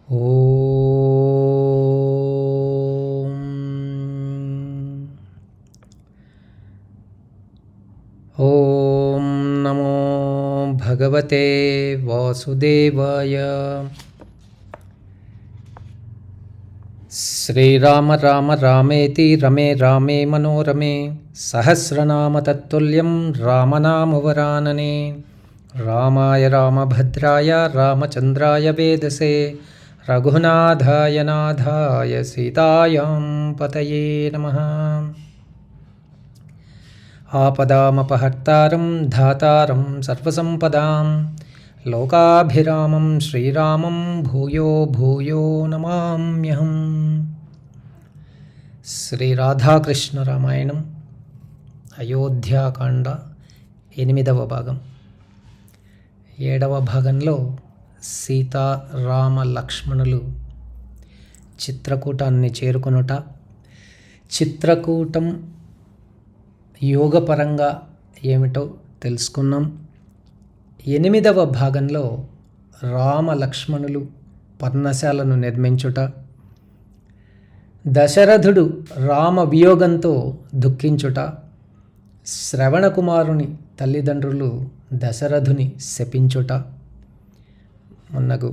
ఓం నమో భగవతే వాసుదేవాయ. శ్రీరామ రామ రామేతి రమే రామే మనోరమే సహస్రనామ తత్తుల్యం రామనామవరాననే. రామాయ రామభద్రాయ రామచంద్రాయ వేదసే రఘునాథాయ నాథాయ సీతాయాం పతయే నమః. ఆపదామపహర్తారం ధాతారం సర్వసంపదాం లోకాభిరామం శ్రీరామం భూయో భూయో నమామ్యహం. శ్రీ రాధాకృష్ణ రామాయణం అయోధ్యాకాండ 8వ భాగం. 7వ భాగంలో సీతా రామ లక్ష్మణులు చిత్రకూటాన్ని చేరుకొనుట, చిత్రకూటం యోగపరంగా ఏమిటో తెలుసుకున్నాం. 8వ భాగంలో రామ లక్ష్మణులు పర్ణశాలను నిర్మించుట, దశరథుడు రామ వియోగంతో దుఃఖించుట, శ్రవణకుమారుని తల్లిదండ్రులు దశరథుని శపించుట మున్నగు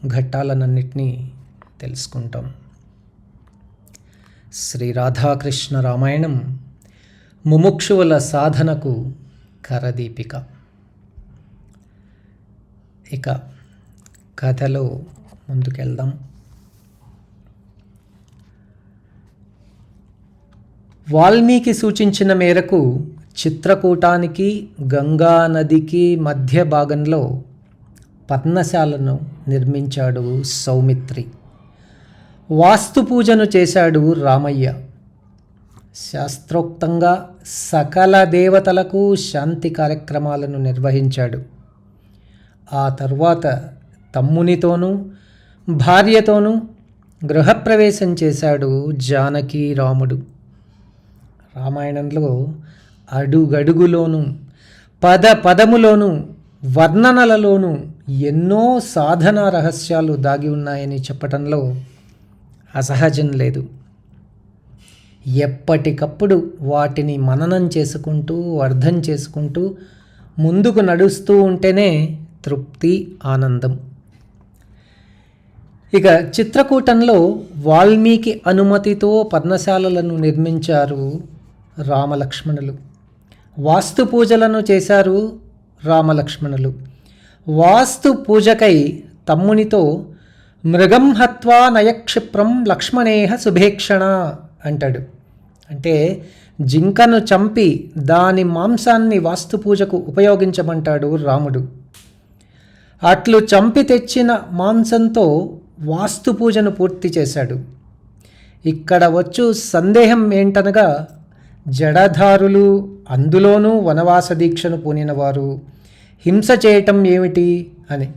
ఘట్టాలన్నింటినీ తెలుసుకుంటాం. శ్రీ రాధాకృష్ణ రామాయణం ముముక్షువుల సాధనకు కరదీపిక. ఇక కథలో ముందుకెళ్దాం. వాల్మీకి సూచించిన మేరకు చిత్రకూటానికి గంగా నదికి మధ్య భాగంలో పర్ణశాలను నిర్మించాడు సౌమిత్రి. వాస్తు పూజను చేశాడు రామయ్య. శాస్త్రోక్తంగా సకల దేవతలకు శాంతి కార్యక్రమాలను నిర్వహించాడు. ఆ తరువాత తమ్మునితోనూ భార్యతోనూ గృహప్రవేశం చేశాడు జానకి రాముడు. రామాయణంలో అడుగడుగులోనూ పదములోనూ వర్ణనలలోనూ ఎన్నో సాధనా రహస్యాలు దాగి ఉన్నాయని చెప్పటంలో అసహజం లేదు. ఎప్పటికప్పుడు వాటిని మననం చేసుకుంటూ అర్థం చేసుకుంటూ ముందుకు నడుస్తూ ఉంటేనే తృప్తి, ఆనందం. ఇక చిత్రకూటంలో వాల్మీకి అనుమతితో పర్ణశాలలను నిర్మించారు రామలక్ష్మణులు. వాస్తు పూజలను చేశారు రామలక్ష్మణులు. వాస్తు పూజకై తమ్మునితో మృగం హత్వా నయక్షిప్రం లక్ష్మణేహ శుభేక్షణ అంటాడు. అంటే జింకను చంపి దాని మాంసాన్ని వాస్తు పూజకు ఉపయోగించమంటాడు రాముడు. అట్లు చంపి తెచ్చిన మాంసంతో వాస్తు పూజను పూర్తి చేశాడు. ఇక్కడ వచ్చు సందేహం ఏంటనగా, జడధారులు, అందులోనూ వనవాస దీక్షను పూనినవారు హింస చేయటం ఏమిటి అని.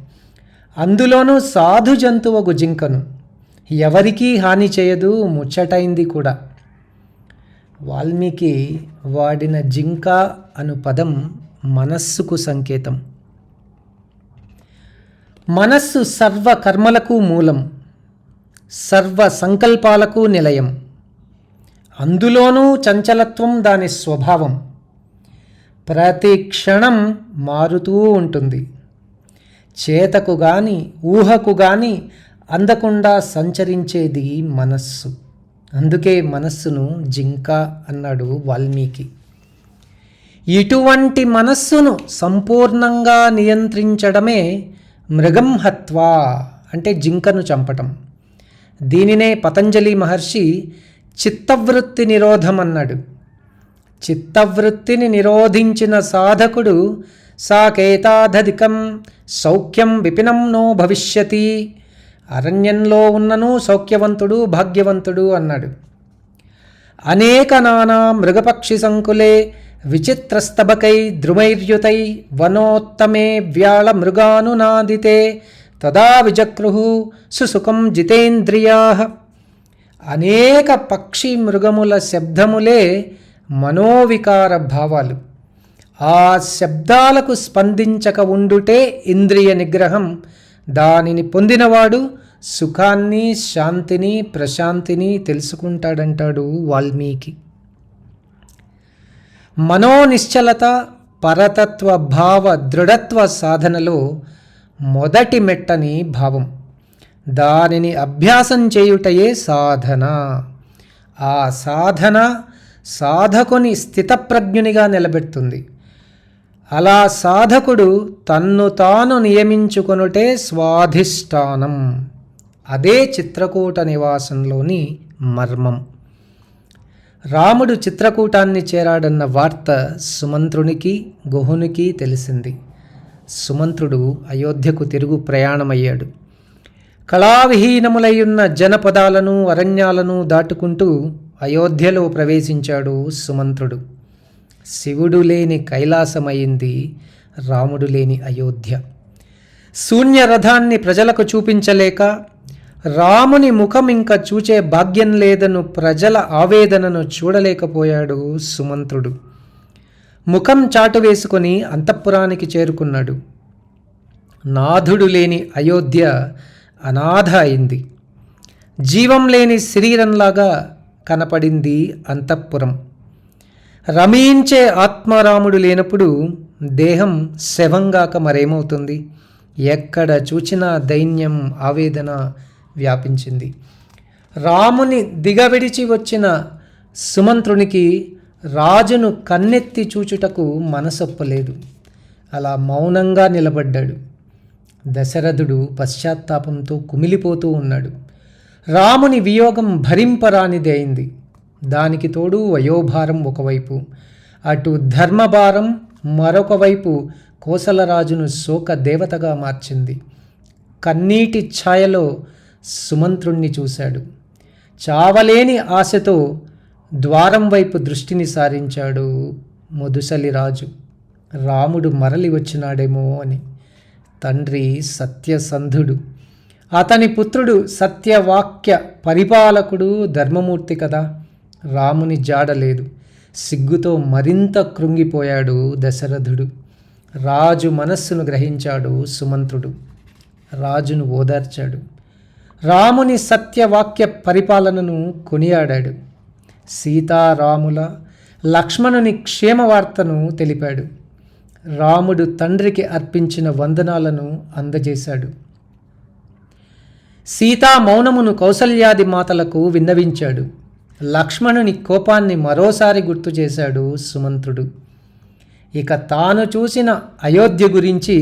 అందులోనూ సాధు జంతువుకు జింకను ఎవరికీ హాని చేయదు, ముచ్చటైంది కూడా. వాల్మీకి వాడిన జింక అను పదం మనస్సుకు సంకేతం. మనస్సు సర్వ కర్మలకు మూలం, సర్వ సంకల్పాలకు నిలయం. అందులోనూ చంచలత్వం దాని స్వభావం. ప్రతి క్షణం మారుతూ ఉంటుంది. చేతకు గాని ఊహకు గాని అందకుండా సంచరించేది మనస్సు. అందుకే మనస్సును జింక అన్నాడు వాల్మీకి. ఇటువంటి మనస్సును సంపూర్ణంగా నియంత్రించడమే మృగం హత్వా అంటే జింకను చంపటం. దీనినే పతంజలి మహర్షి చిత్తవృత్తి నిరోధం అన్నాడు. చిత్తవృత్తిని నిరోధించిన సాధకుడు సాకేతాదధికం సౌఖ్యం విపినం నో భవిష్యతి, అరణ్యంలో ఉన్నను సౌఖ్యవంతుడు భాగ్యవంతుడు అన్నాడు. అనేక నానా మృగపక్షి సంకులే విచిత్రస్తబకై ద్రుమైర్యుతై వనోత్తమే వ్యాళ మృగానునాదితే తదా విజక్రుహు సుసుఖం జితేంద్రియాః. అనేక పక్షి మృగముల శబ్దములే మనోవికార భావాలు. ఆ శబ్దాలకు స్పందించక ఉండుటే ఇంద్రియ నిగ్రహం. దానిని పొందినవాడు సుఖాన్ని, శాంతిని, ప్రశాంతిని తెలుసుకుంటాడంటాడు వాల్మీకి. మనోనిశ్చలత, పరతత్వ భావ దృఢత్వ సాధనలో మొదటి మెట్టని భావం. దానిని అభ్యాసం చేయుటయే సాధన. ఆ సాధన సాధకుని స్థితప్రజ్ఞునిగా నిలబెడుతుంది. అలా సాధకుడు తన్ను తాను నియమించుకొనుటే స్వాధిష్టానం. అదే చిత్రకూట నివాసంలోని మర్మం. రాముడు చిత్రకూటాన్ని చేరాడన్న వార్త సుమంత్రునికి, గుహునికి తెలిసింది. సుమంత్రుడు అయోధ్యకు తిరుగు ప్రయాణమయ్యాడు. కళావిహీనములయ్యున్న జనపదాలను, అరణ్యాలను దాటుకుంటూ అయోధ్యలో ప్రవేశించాడు సుమంత్రుడు. శివుడు లేని కైలాసమైంది రాముడు లేని అయోధ్య. శూన్యరథాన్ని ప్రజలకు చూపించలేక, రాముని ముఖం ఇంకా చూచే భాగ్యం లేదను ప్రజల ఆవేదనను చూడలేకపోయాడు సుమంత్రుడు. ముఖం చాటు వేసుకొని అంతఃపురానికి చేరుకున్నాడు. నాథుడు లేని అయోధ్య అనాథ అయింది. జీవం లేని శరీరంలాగా కనపడింది అంతఃపురం. రమించే ఆత్మారాముడు లేనప్పుడు దేహం శవంగాక మరేమవుతుంది? ఎక్కడ చూచినా దైన్యం, ఆవేదన వ్యాపించింది. రాముని దిగవిడిచి వచ్చిన సుమంత్రునికి రాజును కన్నెత్తి చూచుటకు మనసొప్పలేదు. అలా మౌనంగా నిలబడ్డాడు. దశరథుడు పశ్చాత్తాపంతో కుమిలిపోతూ ఉన్నాడు. రాముని వియోగం భరింపరానిది అయింది. దానికి తోడు వయోభారం ఒకవైపు, అటు ధర్మభారం మరొక వైపు కోసలరాజును శోక దేవతగా మార్చింది. కన్నీటి ఛాయలో సుమంత్రుణ్ణి చూశాడు. చావలేని ఆశతో ద్వారం వైపు దృష్టిని సారించాడు ముదుసలి రాజు. రాముడు మరలి వచ్చినాడేమో అని. తండ్రి సత్యసంధుడు, అతని పుత్రుడు సత్యవాక్య పరిపాలకుడు, ధర్మమూర్తి కదా. రాముని జాడలేదు. సిగ్గుతో మరింత కృంగిపోయాడు దశరథుడు. రాజు మనస్సును గ్రహించాడు సుమంత్రుడు. రాజును ఓదార్చాడు. రాముని సత్యవాక్య పరిపాలనను కొనియాడాడు. సీతారాముల, లక్ష్మణుని క్షేమవార్తను తెలిపాడు. రాముడు తండ్రికి అర్పించిన వందనాలను అందజేశాడు. సీతా మౌనమును కౌసల్యాది మాతలకు విన్నవించాడు. లక్ష్మణుని కోపాన్ని మరోసారి గుర్తు చేశాడు సుమంత్రుడు. ఇక తాను చూసిన అయోధ్య గురించి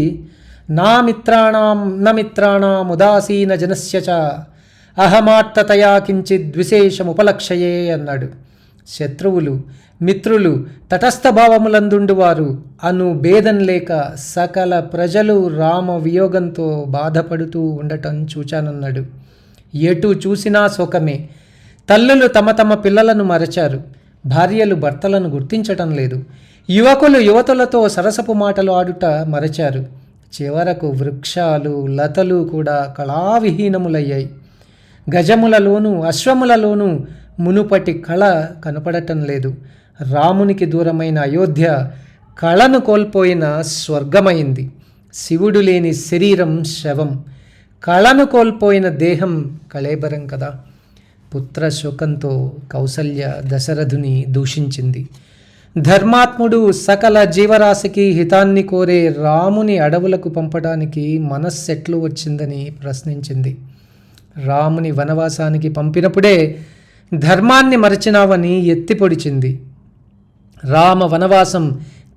నా మిత్రాణం ఉదాసీన జనస్య చ అహమాత్తతయా కించిద్ విశేషముపలక్షయే అన్నాడు. శత్రువులు, మిత్రులు, తటస్థ భావములందుండువారు అను భేదం లేక సకల ప్రజలు రామ వియోగంతో బాధపడుతూ ఉండటం చూచానన్నాడు. ఎటు చూసినా శోకమే. తల్లులు తమ తమ పిల్లలను మరచారు. భార్యలు భర్తలను గుర్తించటం లేదు. యువకులు యువతులతో సరసపు మాటలు ఆడుట మరచారు. చివరకు వృక్షాలు, లతలు కూడా కళావిహీనములయ్యాయి. గజములలోనూ అశ్వములలోనూ మునుపటి కళ కనపడటం లేదు. రామునికి దూరమైన అయోధ్య కళను కోల్పోయిన స్వర్గమైంది. శివుడు లేని శరీరం శవం, కళను కోల్పోయిన దేహం కళేబరం కదా. పుత్ర శోకంతో కౌసల్య దశరథుని దూషించింది. ధర్మాత్ముడు సకల జీవరాశికి హితాన్ని కోరే రాముని అడవులకు పంపడానికి మనస్సెట్లు వచ్చిందని ప్రశ్నించింది. రాముని వనవాసానికి పంపినప్పుడే ధర్మాన్ని మరచినావని ఎత్తిపొడిచింది. రామ వనవాసం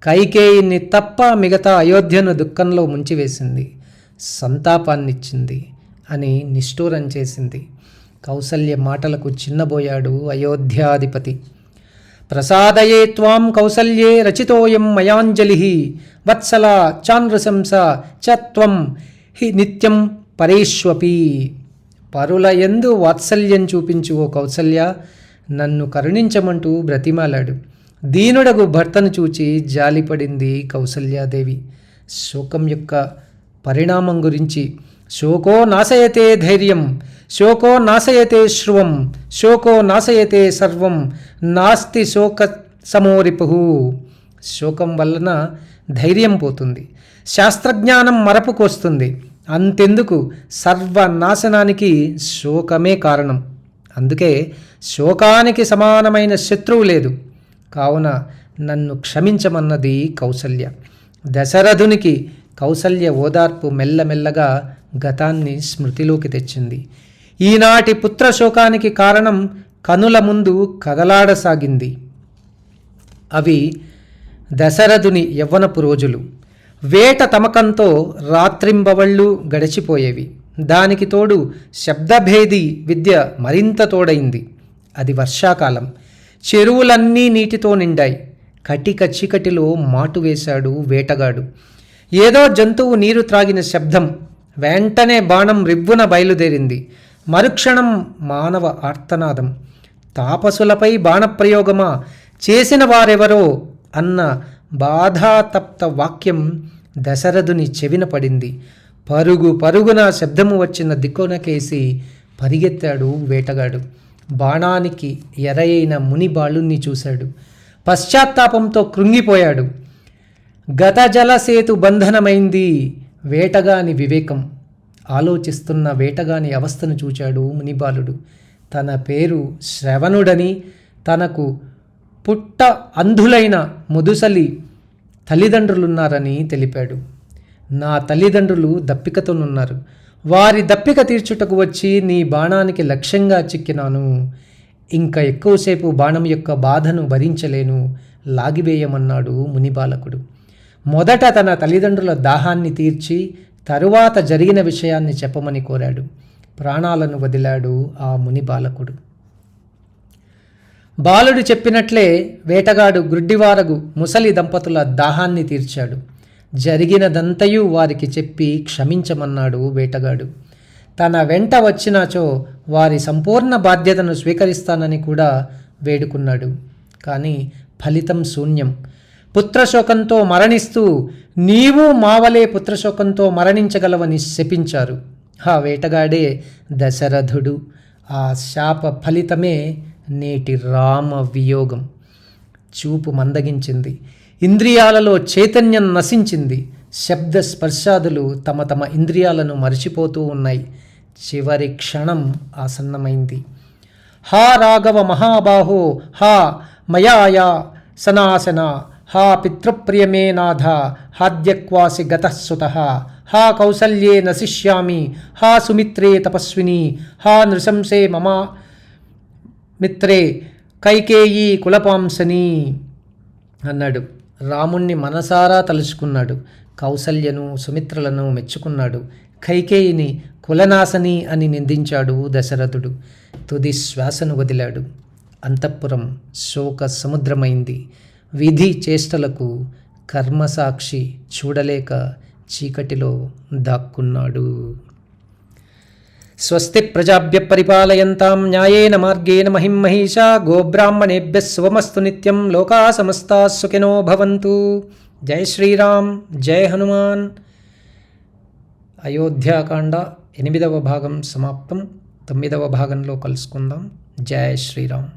కైకేయిని తప్ప మిగతా అయోధ్యను దుఃఖంలో ముంచివేసింది, సంతాపాన్నిచ్చింది అని నిష్ఠూరం చేసింది. కౌసల్య మాటలకు చిన్నబోయాడు అయోధ్యాధిపతి. ప్రసాదయే త్వాం కౌసల్యే రచితోయం మయాంజలి వత్సల చానృశంస చ త్వం హి నిత్యం పరేష్వపి. పరుల యందు వాత్సల్యం చూపించు ఓ కౌసల్య, నన్ను కరుణించమంటూ బ్రతిమాలాడు. దీనుడగు భర్తను చూచి జాలిపడింది కౌసల్యాదేవి. శోకం యొక్క పరిణామం గురించి శోకో నాశయతే ధైర్యం, శోకో నాశయతే శ్రువం, శోకో నాశయతే సర్వం, నాస్తి శోక సమోరిపు. శోకం వలన ధైర్యం పోతుంది, శాస్త్రజ్ఞానం మరపుకొస్తుంది, అంతెందుకు, సర్వనాశనానికి శోకమే కారణం. అందుకే శోకానికి సమానమైన శత్రువు లేదు. కావున నన్ను క్షమించమన్నది కౌసల్య. దశరథునికి కౌసల్య ఓదార్పు మెల్లమెల్లగా గతాన్ని స్మృతిలోకి తెచ్చింది. ఈనాటి పుత్రశోకానికి కారణం కనుల ముందు కదలాడసాగింది. అవి దశరథుని యవ్వనపు రోజులు. వేట తమకంతో రాత్రింబవళ్ళు గడిచిపోయేవి. దానికి తోడు శబ్దభేది విద్య మరింత తోడైంది. అది వర్షాకాలం. చెరువులన్నీ నీటితో నిండాయి. కటిక చీకటిలో మాటు వేశాడు వేటగాడు. ఏదో జంతువు నీరు త్రాగిన శబ్దం. వెంటనే బాణం రివ్వున బయలుదేరింది. మరుక్షణం మానవ ఆర్తనాదం. తాపసులపై బాణప్రయోగమా, చేసిన వారెవరో అన్న బాధాతప్త వాక్యం దశరథుని చెవిన పడింది. పరుగు పరుగున శబ్దము వచ్చిన దిక్కునకేసి పరిగెత్తాడు వేటగాడు. బాణానికి ఎరయైన ముని బాలుణ్ణి చూశాడు. పశ్చాత్తాపంతో కృంగిపోయాడు. గత జలసేతు బంధనమైంది వేటగాని వివేకం. ఆలోచిస్తున్న వేటగాని అవస్థను చూచాడు మునిబాలుడు. తన పేరు శ్రవణుడని, తనకు పుట్ట అంధులైన ముదుసలి తల్లిదండ్రులున్నారని తెలిపాడు. నా తల్లిదండ్రులు దప్పికతోనున్నారు. వారి దప్పిక తీర్చుటకు వచ్చి నీ బాణానికి లక్ష్యంగా చిక్కినాను. ఇంకా ఎక్కువసేపు బాణం యొక్క బాధను భరించలేను, లాగివేయమన్నాడు మునిబాలకుడు. మొదట తన తల్లిదండ్రుల దాహాన్ని తీర్చి తరువాత జరిగిన విషయాన్ని చెప్పమని కోరాడు. ప్రాణాలను వదిలాడు ఆ మునిబాలకుడు. బాలుడు చెప్పినట్లే వేటగాడు గ్రుడ్డివారగు ముసలి దంపతుల దాహాన్ని తీర్చాడు. జరిగినదంతయు వారికి చెప్పి క్షమించమన్నాడు వేటగాడు. తన వెంట వచ్చినాచో వారి సంపూర్ణ బాధ్యతను స్వీకరిస్తానని కూడా వేడుకున్నాడు. కానీ ఫలితం శూన్యం. పుత్రశోకంతో మరణిస్తూ నీవు మావలే పుత్రశోకంతో మరణించగలవని శపించారు. ఆ వేటగాడే దశరథుడు. ఆ శాప ఫలితమే నేటి రామ వియోగం. చూపు మందగించింది. ఇంద్రియాలలో చైతన్యం నశించింది. శబ్ద స్పర్శాదులు తమ తమ ఇంద్రియాలను మరిచిపోతూ ఉన్నాయి. చివరి క్షణం ఆసన్నమైంది. హా రాఘవ మహాబాహో, హా మయాయా సనాసన, హా పితృప్రియమే నాథ, హాద్యక్వాసి గతఃసుత, హా కౌసల్యే నశిష్యామి, హా సుమిత్రే తపస్విని, హా నృశంసే మమ మిత్రే కైకేయీ కులపాంసని అన్నాడు. రాముణ్ణి మనసారా తలుచుకున్నాడు. కౌసల్యను సుమిత్రలను మెచ్చుకున్నాడు. కైకేయిని కులనాశని అని నిందించాడు దశరథుడు. తుది శ్వాసను వదిలాడు. అంతఃపురం శోక సముద్రమైంది. విధి చేష్టలకు కర్మసాక్షి చూడలేక చీకటిలో దాక్కున్నాడు. స్వస్తి ప్రజాభ్య పరిపాలయంతాం న్యాయేన మార్గేణ మహిం మహిషా గోబ్రాహ్మణేభ్యః శుభమస్తు నిత్యం. లోకా సమస్తాః సుఖినో భవంతు. జై శ్రీరామ్, జై హనుమాన్. అయోధ్యాకాండ 8వ భాగం సమాప్తం. 9వ భాగంలో కలుసుకుందాం. జై శ్రీరామ్.